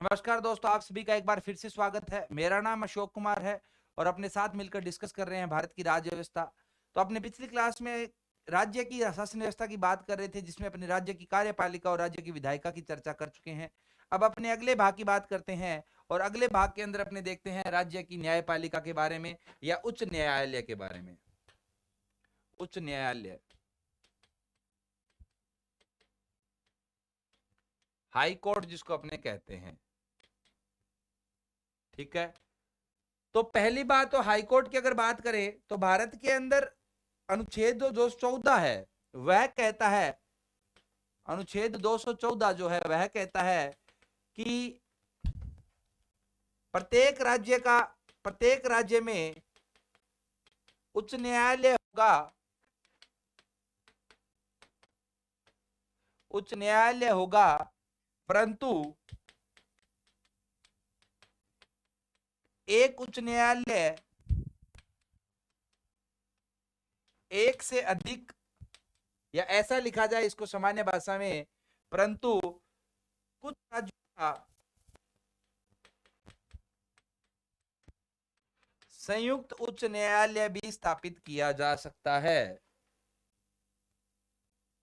नमस्कार दोस्तों, आप सभी का एक बार फिर से स्वागत है। मेरा नाम अशोक कुमार है और अपने साथ मिलकर डिस्कस कर रहे हैं भारत की राज्य व्यवस्था। तो अपने पिछली क्लास में राज्य की शासन व्यवस्था की बात कर रहे थे, जिसमें अपने राज्य की कार्यपालिका और राज्य की विधायिका की चर्चा कर चुके हैं। अब अपने अगले भाग की बात करते हैं और अगले भाग के अंदर अपने देखते हैं राज्य की न्यायपालिका के बारे में या उच्च न्यायालय के बारे में। उच्च न्यायालय, हाई कोर्ट जिसको अपने कहते हैं। ठीक है, तो पहली बात तो हाई कोर्ट की अगर बात करें तो भारत के अंदर अनुच्छेद 214 है, वह कहता है, अनुच्छेद 214 जो है वह कहता है कि प्रत्येक राज्य में उच्च न्यायालय होगा, उच्च न्यायालय होगा, परंतु एक उच्च न्यायालय एक से अधिक, या ऐसा लिखा जाए इसको सामान्य भाषा में, परंतु कुछ राज्यों का संयुक्त उच्च न्यायालय भी स्थापित किया जा सकता है।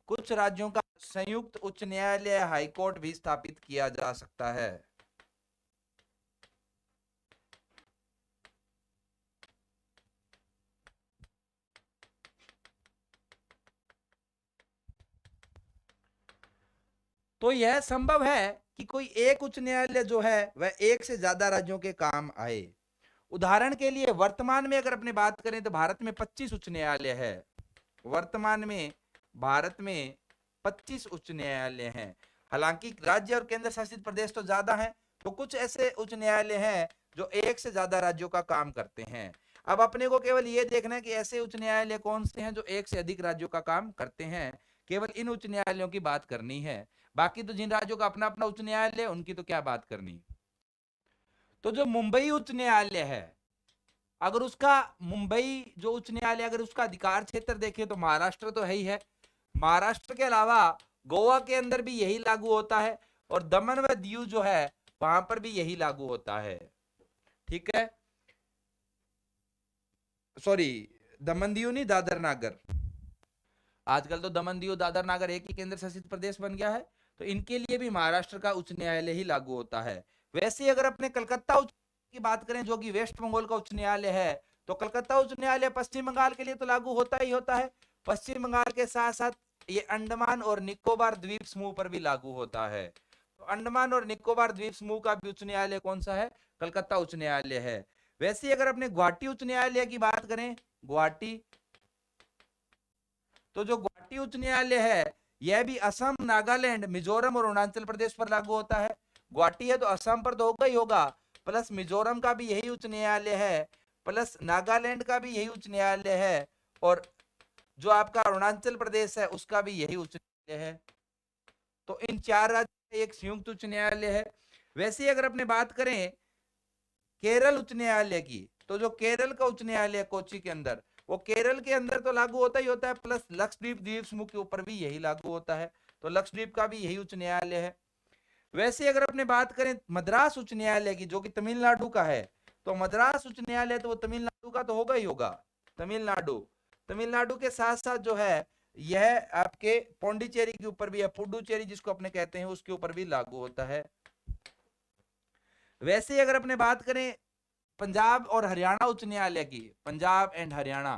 कुछ राज्यों का संयुक्त उच्च न्यायालय हाईकोर्ट भी स्थापित किया जा सकता है। तो यह संभव है कि कोई एक उच्च न्यायालय जो है वह एक से ज्यादा राज्यों के काम आए। उदाहरण के लिए वर्तमान में अगर अपने बात करें तो भारत में 25 उच्च न्यायालय है। वर्तमान में भारत में 25 उच्च न्यायालय हैं। हालांकि राज्य और केंद्र शासित प्रदेश तो ज्यादा हैं, तो कुछ ऐसे उच्च न्यायालय हैं जो एक से ज्यादा राज्यों का काम करते हैं। अब अपने को केवल ये देखना है कि ऐसे उच्च न्यायालय कौन से हैं जो एक से अधिक राज्यों का काम करते हैं। केवल इन उच्च न्यायालयों की बात करनी है। बाकी तो जिन राज्यों का अपना अपना उच्च न्यायालय, उनकी तो क्या बात करनी। तो जो मुंबई उच्च न्यायालय है, अगर उसका मुंबई जो उच्च न्यायालय अगर उसका अधिकार क्षेत्र देखें तो महाराष्ट्र तो है ही है। महाराष्ट्र के अलावा गोवा के अंदर भी यही लागू होता है और दमन व दीव जो है वहां पर भी यही लागू होता है। ठीक है, सॉरी, दमन दीव नहीं, दादर नागर। आजकल तो दमन दीव दादर नागर एक ही केंद्र शासित प्रदेश बन गया है, तो इनके लिए भी महाराष्ट्र का उच्च न्यायालय ही लागू होता है। वैसे ही अगर अपने कलकत्ता उच्च की बात करें जो कि वेस्ट बंगाल का उच्च न्यायालय है, तो कलकत्ता उच्च न्यायालय पश्चिम बंगाल के लिए तो लागू होता ही होता है। पश्चिम बंगाल के साथ साथ ये अंडमान और निकोबार द्वीप समूह पर भी लागू होता है। तो अंडमान और निकोबार द्वीप समूह का भी उच्च न्यायालय कौन सा है? कलकत्ता उच्च न्यायालय है। वैसे ही अगर अपने गुवाहाटी उच्च न्यायालय की बात करें, गुवाहाटी, तो जो गुवाहाटी उच्च न्यायालय है यह भी असम, नागालैंड, मिजोरम और अरुणाचल प्रदेश पर लागू होता है। गुवाहाटी है तो असम पर तो होगा ही होगा, प्लस मिजोरम का भी यही उच्च न्यायालय है, प्लस नागालैंड का भी यही उच्च न्यायालय है, और जो आपका अरुणाचल प्रदेश है उसका भी यही उच्च न्यायालय है। तो इन चार राज्यों में एक संयुक्त उच्च न्यायालय है। वैसे ही अगर अपने बात करें केरल उच्च न्यायालय की, तो जो केरल का उच्च न्यायालय कोच्चि के अंदर, वो केरल के अंदर तो लागू होता ही होता है, प्लस लक्षद्वीप द्वीप समूह के ऊपर भी यही लागू होता है। तो लक्षद्वीप का भी यही उच्च न्यायालय है। वैसे अगर अपने बात करें मद्रास उच्च न्यायालय की जो कि तमिलनाडु का है, तो मद्रास उच्च न्यायालय तो वो तमिलनाडु का तो होगा ही होगा। तमिलनाडु, तमिलनाडु के साथ साथ जो है यह आपके पौंडीचेरी के ऊपर भी है, पुडुचेरी जिसको अपने कहते हैं, उसके ऊपर भी लागू होता है। वैसे अगर अपने बात करें पंजाब और हरियाणा उच्च न्यायालय की, पंजाब एंड हरियाणा,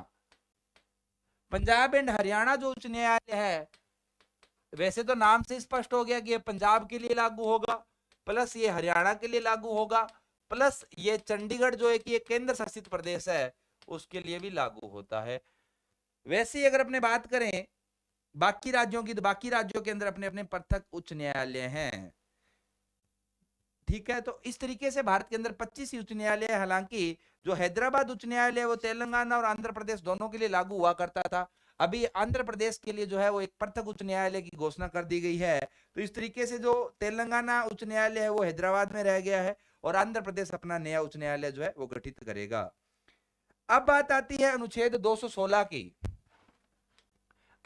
पंजाब एंड हरियाणा जो उच्च न्यायालय है, वैसे तो नाम से स्पष्ट हो गया कि ये पंजाब के लिए लागू होगा, प्लस ये हरियाणा के लिए लागू होगा, प्लस ये चंडीगढ़ जो है कि ये केंद्र शासित प्रदेश है उसके लिए भी लागू होता है। वैसे ही अगर अपने बात करें बाकी राज्यों की, तो बाकी राज्यों के अंदर अपने अपने पृथक उच्च न्यायालय हैं। ठीक है, तो इस तरीके से भारत के अंदर 25 उच्च न्यायालय है। हालांकि जो हैदराबाद उच्च न्यायालय वो तेलंगाना और आंध्र प्रदेश दोनों के लिए लागू हुआ करता था। अभी आंध्र प्रदेश के लिए जो है वो एक पृथक उच्च न्यायालय की घोषणा कर दी गई है। तो इस तरीके से जो तेलंगाना उच्च न्यायालय है वो हैदराबाद में रह गया है और आंध्र प्रदेश अपना नया उच्च न्यायालय जो है वो गठित करेगा। अब बात आती है अनुच्छेद 216 की।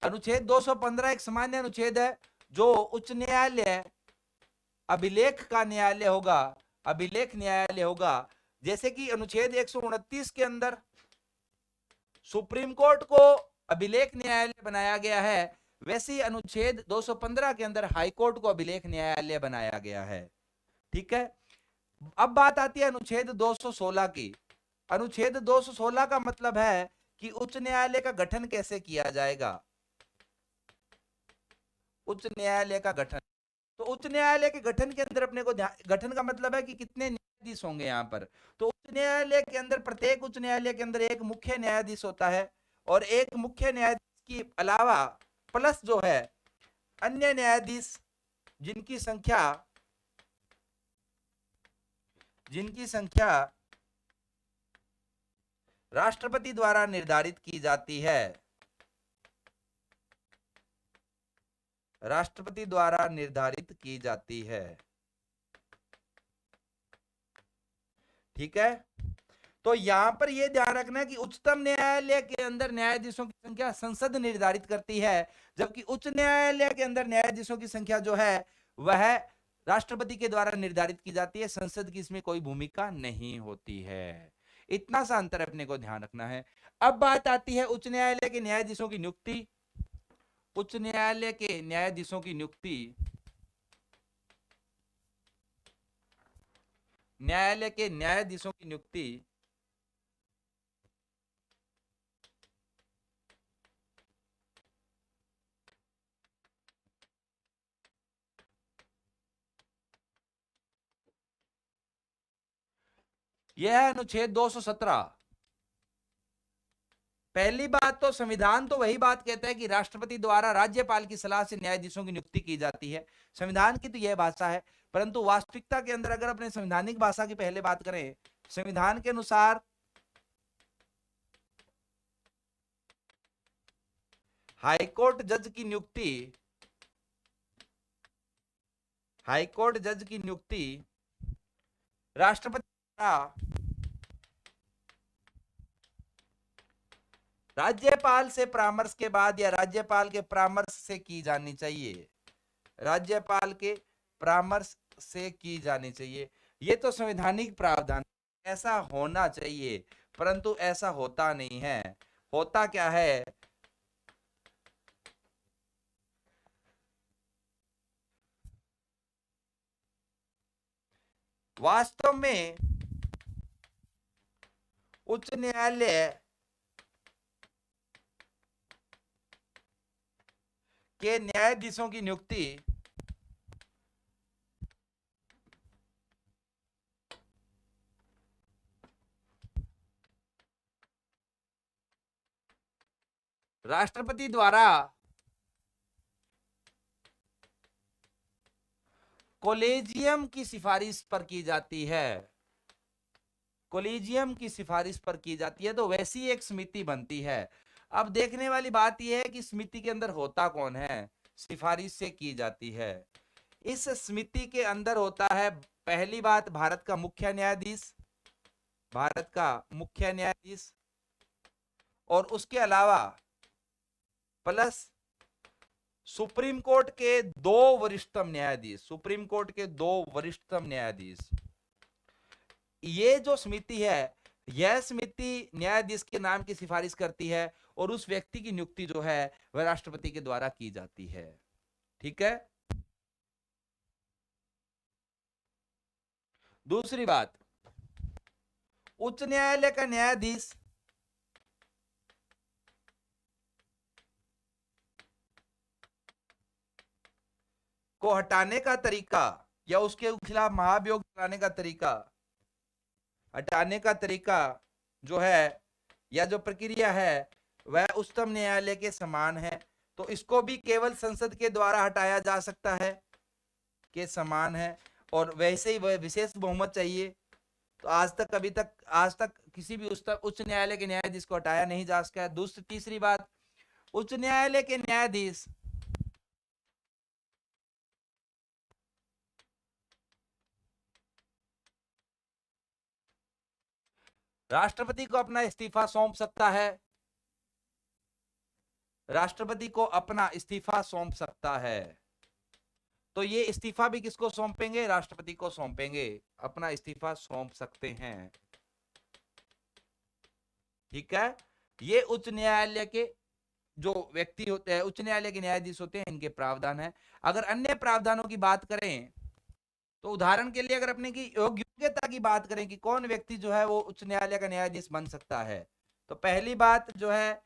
अनुच्छेद 215 एक सामान्य अनुच्छेद है जो उच्च न्यायालय अभिलेख का न्यायालय होगा, अभिलेख न्यायालय होगा। जैसे कि अनुच्छेद 129 के अंदर सुप्रीम कोर्ट को अभिलेख न्यायालय बनाया गया है, वैसे ही अनुच्छेद 215 के अंदर हाई कोर्ट को अभिलेख न्यायालय बनाया गया है। ठीक है, अब बात आती है अनुच्छेद 216 की। अनुच्छेद 216 का मतलब है कि उच्च न्यायालय का गठन कैसे किया जाएगा। उच्च न्यायालय का गठन, तो उच्च न्यायालय के गठन के अंदर अपने को गठन का मतलब है कि कितने न्यायाधीश होंगे यहाँ पर। तो उच्च न्यायालय के अंदर, प्रत्येक उच्च न्यायालय के अंदर एक मुख्य न्यायाधीश होता है, और एक मुख्य न्यायाधीश के अलावा प्लस जो है अन्य न्यायाधीश जिनकी संख्या राष्ट्रपति द्वारा निर्धारित की जाती है, राष्ट्रपति द्वारा निर्धारित की जाती है। ठीक है, तो यहां पर यह ध्यान रखना है कि उच्चतम न्यायालय के अंदर न्यायाधीशों की संख्या संसद निर्धारित करती है, जबकि उच्च न्यायालय के अंदर न्यायाधीशों की संख्या जो है वह राष्ट्रपति के द्वारा निर्धारित की जाती है, संसद की इसमें कोई भूमिका नहीं होती है। इतना सा अंतर अपने को ध्यान रखना है। अब बात आती है उच्च न्यायालय के न्यायाधीशों की नियुक्ति। उच्च न्यायालय के न्यायाधीशों की नियुक्ति, न्यायालय के न्यायाधीशों की नियुक्ति यह है अनुच्छेद 217। पहली बात तो संविधान तो वही बात कहता है कि राष्ट्रपति द्वारा राज्यपाल की सलाह से न्यायाधीशों की नियुक्ति की जाती है, संविधान की तो यह भाषा है। परंतु वास्तविकता के अंदर अगर अपने संवैधानिक भाषा की पहले बात करें, संविधान के अनुसार हाईकोर्ट जज की नियुक्ति, हाईकोर्ट जज की नियुक्ति राष्ट्रपति द्वारा राज्यपाल से परामर्श के बाद या राज्यपाल के परामर्श से की जानी चाहिए, राज्यपाल के परामर्श से की जानी चाहिए। ये तो संवैधानिक प्रावधान, ऐसा होना चाहिए, परंतु ऐसा होता नहीं है। होता क्या है, वास्तव में उच्च न्यायालय के न्यायाधीशों की नियुक्ति राष्ट्रपति द्वारा कॉलेजियम की सिफारिश पर की जाती है, कॉलेजियम की सिफारिश पर की जाती है। तो वैसी एक समिति बनती है। अब देखने वाली बात यह है कि समिति के अंदर होता कौन है, सिफारिश से की जाती है। इस समिति के अंदर होता है, पहली बात, भारत का मुख्य न्यायाधीश, भारत का मुख्य न्यायाधीश, और उसके अलावा प्लस सुप्रीम कोर्ट के दो वरिष्ठतम न्यायाधीश, सुप्रीम कोर्ट के दो वरिष्ठतम न्यायाधीश। ये जो समिति है, यह समिति न्यायाधीश के नाम की सिफारिश करती है, और उस व्यक्ति की नियुक्ति जो है वह राष्ट्रपति के द्वारा की जाती है। ठीक है, दूसरी बात, उच्च न्यायालय का न्यायाधीश को हटाने का तरीका या उसके खिलाफ महाभियोग चलाने का तरीका, हटाने का तरीका जो है या जो प्रक्रिया है वह उच्चतम न्यायालय के समान है। तो इसको भी केवल संसद के द्वारा हटाया जा सकता है, के समान है, और वैसे ही वह विशेष बहुमत चाहिए। तो आज तक किसी भी उच्च न्यायालय के न्यायाधीश को हटाया नहीं जा सका है। तीसरी बात, उच्च न्यायालय के न्यायाधीश राष्ट्रपति को अपना इस्तीफा सौंप सकता है, राष्ट्रपति को अपना इस्तीफा सौंप सकता है। तो ये इस्तीफा भी किसको सौंपेंगे? राष्ट्रपति को सौंपेंगे, अपना इस्तीफा सौंप सकते हैं। ठीक है, ये उच्च न्यायालय के जो व्यक्ति होते हैं, उच्च न्यायालय के न्यायाधीश होते हैं, इनके प्रावधान है। अगर अन्य प्रावधानों की बात करें तो उदाहरण के लिए अगर अपने की योग्यता की बात करें कि कौन व्यक्ति जो है वो उच्च न्यायालय का न्यायाधीश बन सकता है, तो पहली बात जो है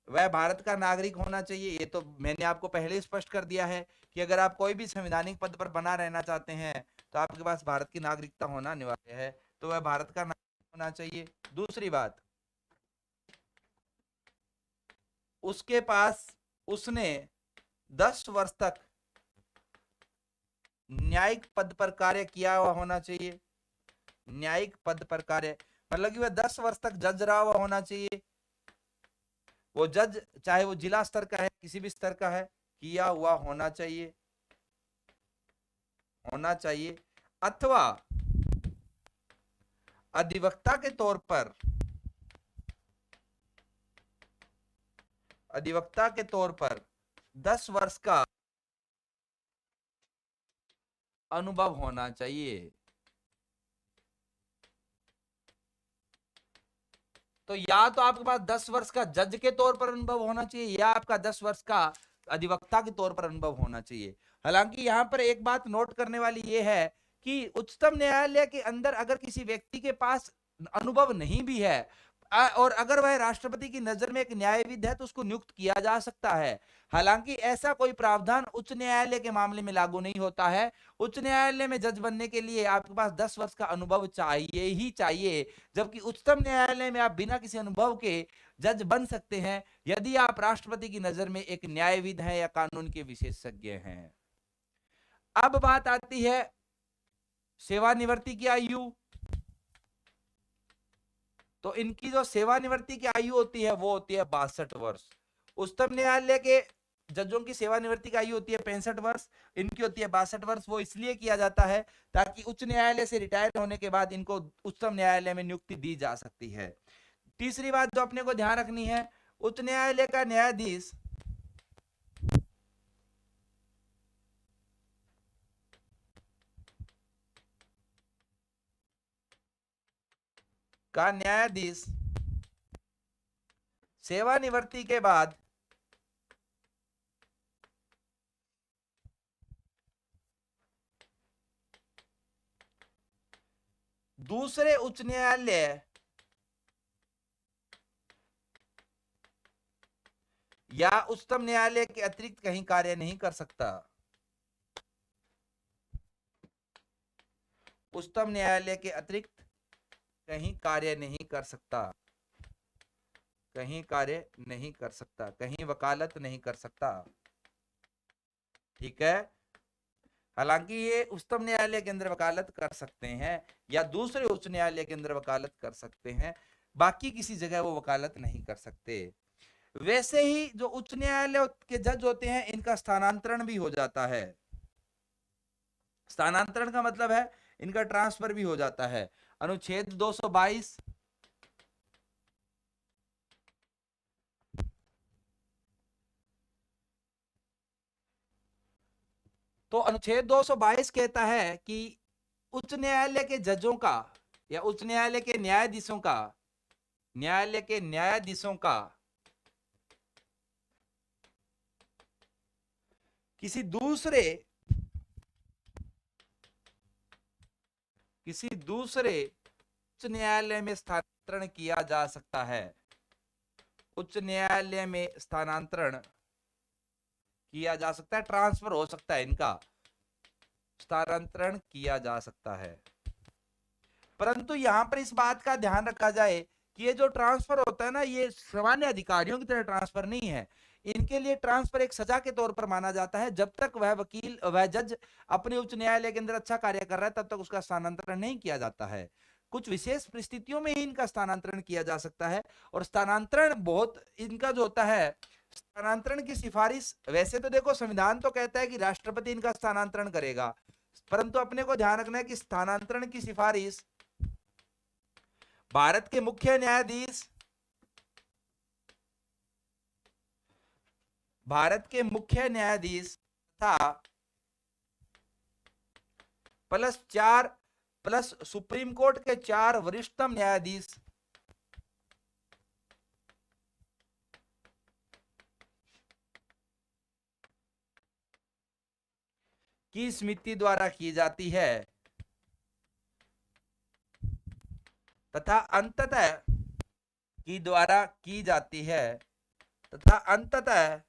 वह भारत का नागरिक होना चाहिए। ये तो मैंने आपको पहले ही स्पष्ट कर दिया है कि अगर आप कोई भी संवैधानिक पद पर बना रहना चाहते हैं तो आपके पास भारत की नागरिकता होना अनिवार्य है, तो वह भारत का नागरिक होना चाहिए। दूसरी बात, उसके पास उसने 10 वर्ष तक न्यायिक पद पर कार्य किया हुआ होना चाहिए। न्यायिक पद पर कार्य मतलब कि वह 10 वर्ष तक जज रहा हुआ होना चाहिए। वो जज चाहे वो जिला स्तर का है, किसी भी स्तर का है, किया हुआ होना चाहिए, अथवा अधिवक्ता के तौर पर 10 वर्ष का अनुभव होना चाहिए। तो या तो आपके पास 10 वर्ष का जज के तौर पर अनुभव होना चाहिए या आपका 10 वर्ष का अधिवक्ता के तौर पर अनुभव होना चाहिए। हालांकि यहां पर एक बात नोट करने वाली यह है कि उच्चतम न्यायालय के अंदर अगर किसी व्यक्ति के पास अनुभव नहीं भी है और अगर वह राष्ट्रपति की नजर में एक न्यायविद है तो उसको नियुक्त किया जा सकता है। हालांकि ऐसा कोई प्रावधान उच्च न्यायालय के मामले में लागू नहीं होता है। उच्च न्यायालय में जज बनने के लिए आपके पास 10 वर्ष का अनुभव चाहिए ही चाहिए, जबकि उच्चतम न्यायालय में आप बिना किसी अनुभव के जज बन सकते हैं यदि आप राष्ट्रपति की नजर में एक न्यायविद हैं या कानून के विशेषज्ञ हैं। अब बात आती है सेवानिवृत्ति की आयु। तो इनकी जो सेवानिवृत्ति की आयु होती है वो होती है 62 वर्ष। उच्चतम न्यायालय के जजों की सेवानिवृत्ति की आयु होती है 65 वर्ष, इनकी होती है 62 वर्ष। वो इसलिए किया जाता है ताकि उच्च न्यायालय से रिटायर होने के बाद इनको उच्चतम न्यायालय में नियुक्ति दी जा सकती है। तीसरी बात जो अपने को ध्यान रखनी है, उच्च न्यायालय का न्यायाधीश सेवानिवृत्ति के बाद दूसरे उच्च न्यायालय या उच्चतम न्यायालय के अतिरिक्त कहीं कार्य नहीं कर सकता। उच्चतम न्यायालय के अतिरिक्त कहीं कार्य नहीं कर सकता, कहीं वकालत नहीं कर सकता। ठीक है, हालांकि ये उच्चतम न्यायालय के अंदर वकालत कर सकते हैं या दूसरे उच्च न्यायालय के अंदर वकालत कर सकते हैं, बाकी किसी जगह वो वकालत नहीं कर सकते। वैसे ही जो उच्च न्यायालय के जज होते हैं इनका स्थानांतरण भी हो जाता है। स्थानांतरण का मतलब है इनका ट्रांसफर भी हो जाता है। अनुच्छेद 222 तो अनुच्छेद 222 कहता है कि उच्च न्यायालय के जजों का या उच्च न्यायालय के न्यायाधीशों का किसी दूसरे उच्च न्यायालय में स्थानांतरण किया जा सकता है। उच्च न्यायालय में स्थानांतरण किया जा सकता है, ट्रांसफर हो सकता है, इनका स्थानांतरण किया जा सकता है। परंतु यहां पर इस बात का ध्यान रखा जाए कि ये जो ट्रांसफर होता है ना, ये सामान्य अधिकारियों की तरह ट्रांसफर नहीं है। इनके लिए ट्रांसफर एक सजा के तौर पर माना जाता है। जब तक वह जज अपने उच्च न्यायालय के अंदर अच्छा कार्य कर रहा है तब तक उसका स्थानांतरण नहीं किया जाता है। कुछ विशेष परिस्थितियों में ही इनका स्थानांतरण किया जा सकता है। और स्थानांतरण बहुत इनका जो होता है, स्थानांतरण की सिफारिश वैसे तो देखो संविधान तो कहता है कि राष्ट्रपति इनका स्थानांतरण करेगा, परंतु अपने को ध्यान रखना है कि स्थानांतरण की सिफारिश भारत के मुख्य न्यायाधीश तथा प्लस 4 प्लस सुप्रीम कोर्ट के 4 वरिष्ठतम न्यायाधीश की समिति द्वारा की जाती है तथा अंततः की द्वारा की जाती है तथा अंततः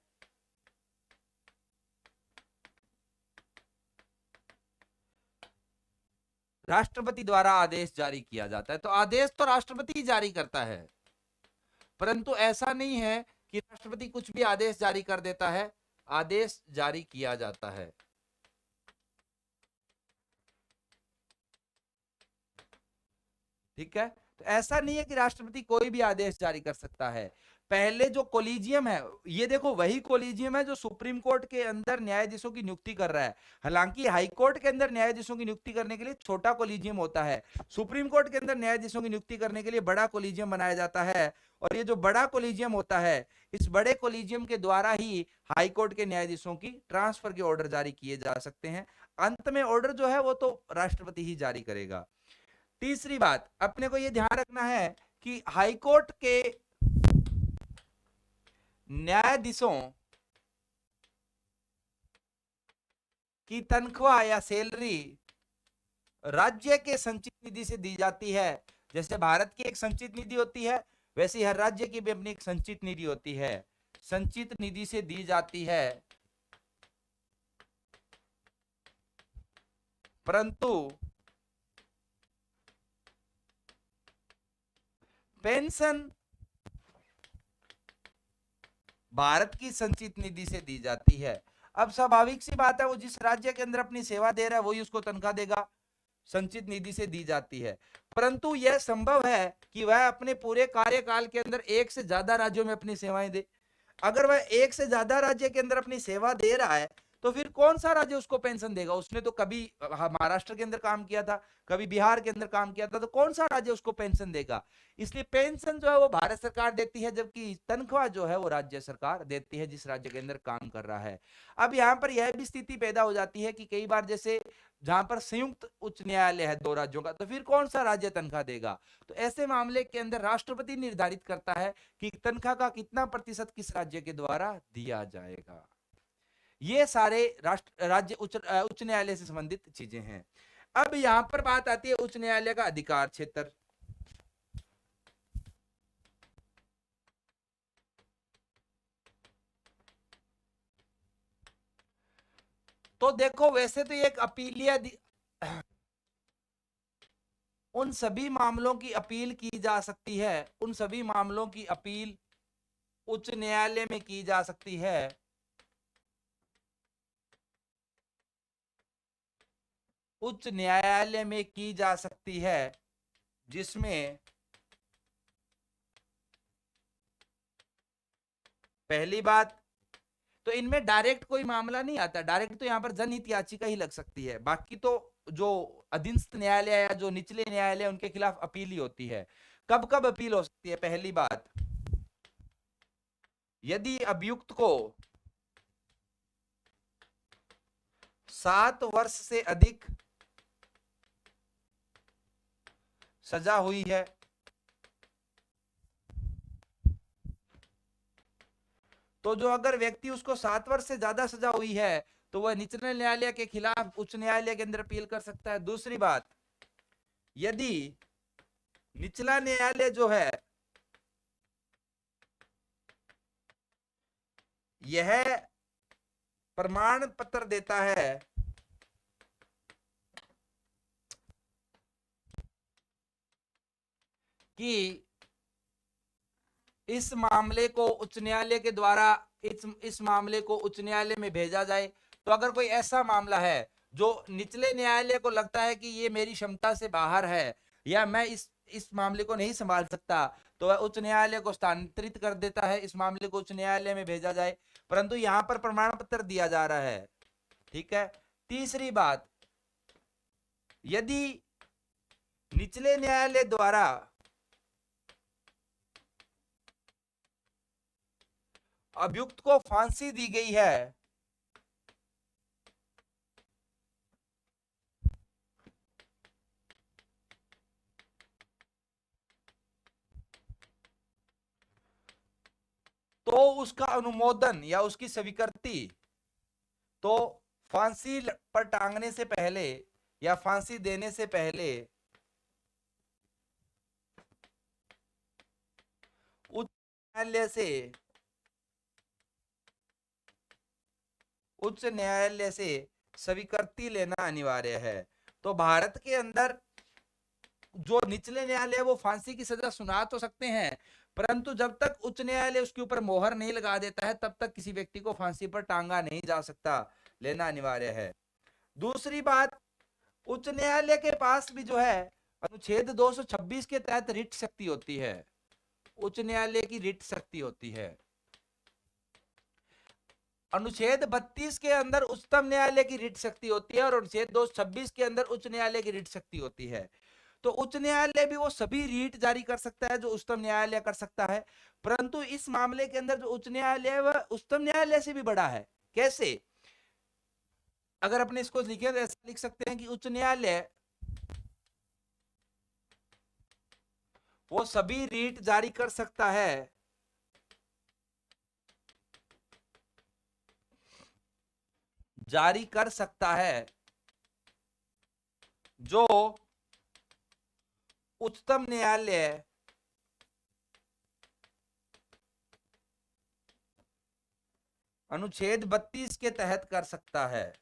राष्ट्रपति द्वारा आदेश जारी किया जाता है। तो आदेश तो राष्ट्रपति ही जारी करता है, परंतु ऐसा नहीं है कि राष्ट्रपति कुछ भी आदेश जारी कर देता है, आदेश जारी किया जाता है। ठीक है, तो ऐसा नहीं है कि राष्ट्रपति कोई भी आदेश जारी कर सकता है। पहले जो कोलिजियम है, ये देखो वही कोलिजियम है जो सुप्रीम कोर्ट के अंदर न्यायाधीशों की नियुक्ति कर रहा है। हालांकि हाई कोर्ट के अंदर न्यायाधीशों की नियुक्ति करने के लिए छोटा कोलिजियम होता है, सुप्रीम कोर्ट के अंदर न्यायाधीशों की नियुक्ति करने के लिए बड़ा कोलिजियम बनाया जाता है। और ये जो बड़ा कोलिजियम होता है, इस बड़े कोलिजियम के द्वारा ही हाई कोर्ट के न्यायाधीशों की ट्रांसफर के ऑर्डर जारी किए जा सकते हैं। अंत में ऑर्डर जो है वो तो राष्ट्रपति ही जारी करेगा। तीसरी बात अपने को यह ध्यान रखना है कि हाईकोर्ट के न्यायाधीशों की तनख्वाह या सैलरी राज्य के संचित निधि से दी जाती है। जैसे भारत की एक संचित निधि होती है, वैसे हर राज्य की भी अपनी एक संचित निधि होती है, संचित निधि से दी जाती है। परंतु पेंशन भारत की संचित निधि से दी जाती है। अब स्वाभाविक सी बात है, वो जिस राज्य के अंदर अपनी सेवा दे रहा है वही उसको तनख्वाह देगा, संचित निधि से दी जाती है। परंतु यह संभव है कि वह अपने पूरे कार्यकाल के अंदर एक से ज्यादा राज्यों में अपनी सेवाएं दे। अगर वह एक से ज्यादा राज्य के अंदर अपनी सेवा दे रहा है तो फिर कौन सा राज्य उसको पेंशन देगा? उसने तो कभी महाराष्ट्र के अंदर काम किया था, कभी बिहार के अंदर काम किया था, तो कौन सा राज्य उसको पेंशन देगा? इसलिए पेंशन जो है वो भारत सरकार देती है, जबकि तनख्वाह जो है वो राज्य सरकार देती है जिस राज्य के अंदर काम कर रहा है। अब यहाँ पर यह भी स्थिति पैदा हो जाती है कि कई बार जैसे जहां पर संयुक्त उच्च न्यायालय है 2 राज्यों का, तो फिर कौन सा राज्य तनख्वाह देगा? तो ऐसे मामले के अंदर राष्ट्रपति निर्धारित करता है कि तनख्वाह का कितना प्रतिशत किस राज्य के द्वारा दिया जाएगा। ये सारे राज्य उच्च न्यायालय से संबंधित चीजें हैं। अब यहां पर बात आती है उच्च न्यायालय का अधिकार क्षेत्र। तो देखो वैसे तो एक अपीलीय उन सभी मामलों की अपील की जा सकती है, उन सभी मामलों की अपील उच्च न्यायालय में की जा सकती है उच्च न्यायालय में की जा सकती है जिसमें पहली बात तो इनमें डायरेक्ट कोई मामला नहीं आता, डायरेक्ट तो यहां पर जनहित याचिका ही लग सकती है। बाकी तो जो अधीनस्थ न्यायालय या जो निचले न्यायालय उनके खिलाफ अपील ही होती है। कब कब अपील हो सकती है? पहली बात, यदि अभियुक्त को 7 वर्ष से अधिक सजा हुई है, तो जो अगर व्यक्ति उसको 7 वर्ष से ज्यादा सजा हुई है तो वह निचले न्यायालय के खिलाफ उच्च न्यायालय के अंदर अपील कर सकता है। दूसरी बात, यदि निचला न्यायालय जो है यह प्रमाण पत्र देता है कि इस मामले को उच्च न्यायालय के द्वारा इस मामले को उच्च न्यायालय में भेजा जाए, तो अगर कोई ऐसा मामला है जो निचले न्यायालय को लगता है कि ये मेरी क्षमता से बाहर है या मैं इस मामले को नहीं संभाल सकता, तो वह उच्च न्यायालय को स्थानांतरित कर देता है, इस मामले को उच्च न्यायालय में भेजा जाए। परंतु यहां पर प्रमाण पत्र दिया जा रहा है। ठीक है। तीसरी बात, यदि निचले न्यायालय द्वारा अभियुक्त को फांसी दी गई है उसका अनुमोदन या उसकी स्वीकृति तो फांसी पर टांगने से पहले या फांसी देने से पहले उच्च न्यायालय से स्वीकृति लेना अनिवार्य है। तो भारत के अंदर जो निचले न्यायालय वो फांसी की सजा सुना तो सकते हैं, परंतु जब तक उच्च न्यायालय उसके ऊपर मोहर नहीं लगा देता है तब तक किसी व्यक्ति को फांसी पर टांगा नहीं जा सकता, लेना अनिवार्य है। दूसरी बात, उच्च न्यायालय के पास भी जो है अनुच्छेद 226 के तहत रिट शक्ति होती है, उच्च न्यायालय की रिट शक्ति होती है। अनुच्छेद 32 के अंदर उच्चतम न्यायालय की रिट शक्ति होती है और अनुच्छेद 226 के अंदर उच्च न्यायालय की रिट शक्ति होती है। तो उच्च न्यायालय भी वो सभी रीट जारी कर सकता है जो उच्चतम न्यायालय कर सकता है, परंतु इस मामले के अंदर जो उच्च न्यायालय है वह उच्चतम न्यायालय से भी बड़ा है। कैसे? अगर अपने इसको लिखे तो ऐसा लिख सकते हैं कि उच्च न्यायालय वो सभी रीट जारी कर सकता है जो उच्चतम न्यायालय अनुच्छेद 32 के तहत कर सकता है।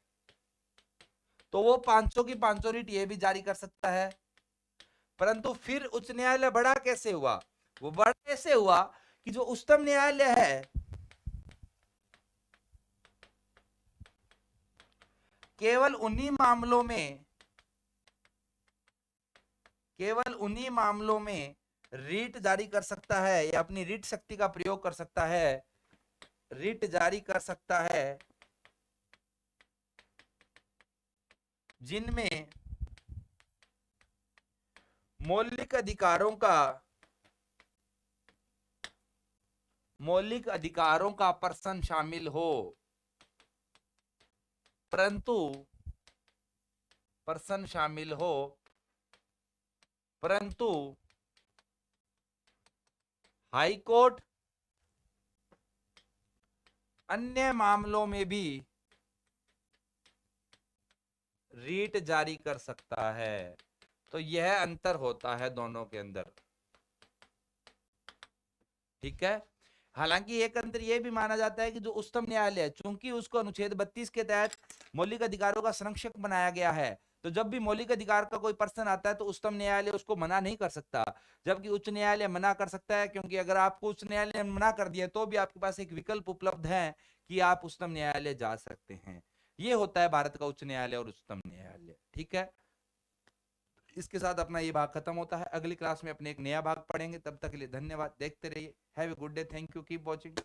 तो वो 500 की 500 रीट ये भी जारी कर सकता है, परंतु फिर उच्च न्यायालय बड़ा कैसे हुआ? वो बड़ा ऐसे हुआ कि जो उच्चतम न्यायालय है केवल उन्हीं मामलों में रीट जारी कर सकता है या अपनी रीट शक्ति का प्रयोग कर सकता है, रीट जारी कर सकता है जिनमें मौलिक अधिकारों का प्रश्न शामिल हो, परंतु हाई कोर्ट अन्य मामलों में भी रीट जारी कर सकता है। तो यह अंतर होता है दोनों के अंदर, ठीक है। हालांकि एक अंतर यह भी माना जाता है कि जो उच्चतम न्यायालय चूंकि उसको अनुच्छेद 32 के तहत मौलिक अधिकारों का संरक्षक बनाया गया है, तो जब भी मौलिक अधिकार का कोई प्रश्न आता है तो उच्चतम न्यायालय उसको मना नहीं कर सकता, जबकि उच्च न्यायालय मना कर सकता है। क्योंकि अगर आपको उच्च न्यायालय ने मना कर दिया तो भी आपके पास एक विकल्प उपलब्ध है कि आप उच्चतम न्यायालय जा सकते हैं। ये होता है भारत का उच्च न्यायालय और उच्चतम न्यायालय, ठीक है। इसके साथ अपना ये भाग खत्म होता है। अगली क्लास में अपने एक नया भाग पढ़ेंगे। तब तक के लिए धन्यवाद। देखते रहिए। Have a good day. Thank you. Keep watching.